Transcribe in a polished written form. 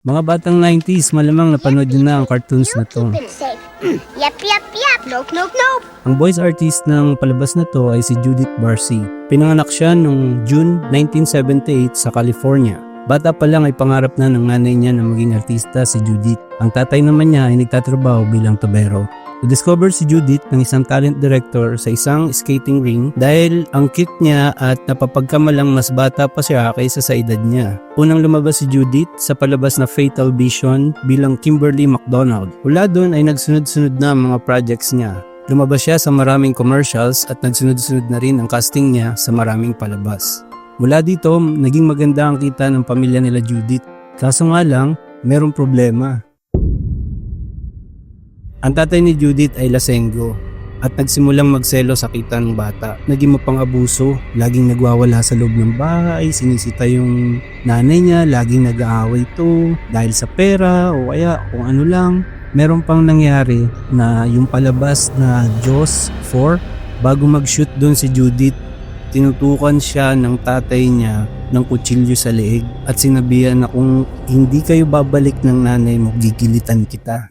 Mga batang 90s, malamang napanood nyo na ang cartoons na to. Yep, yep, yep. Nope, nope, nope. Ang voice artist ng palabas na to ay si Judith Barcy. Pinanganak siya noong June 1978 sa California. Bata pa lang ay pangarap na ng nanay niya na maging artista si Judith. Ang tatay naman niya ay nagtatrabaho bilang tubero. Na-discover si Judith ng isang talent director sa isang skating ring dahil ang cute niya at napapagkamalang mas bata pa siya kaysa sa edad niya. Unang lumabas si Judith sa palabas na Fatal Vision bilang Kimberly McDonald. Mula doon ay nagsunod-sunod na ang mga projects niya. Lumabas siya sa maraming commercials at nagsunod-sunod na rin ang casting niya sa maraming palabas. Mula dito, naging maganda ang kita ng pamilya nila Judith. Kaso nga lang, merong problema. Ang tatay ni Judith ay lasenggo at nagsimulang magselo sa kita ng bata. Naging mapang-abuso, laging nagwawala sa loob ng bahay, sinisita yung nanay niya, laging nag-aaway ito dahil sa pera o kaya kung ano lang. Meron pang nangyari na yung palabas na Jaws 4, bago mag-shoot doon si Judith, tinutukan siya ng tatay niya ng kutsilyo sa leeg at sinabihan na kung hindi kayo babalik ng nanay mo, gigilitan kita.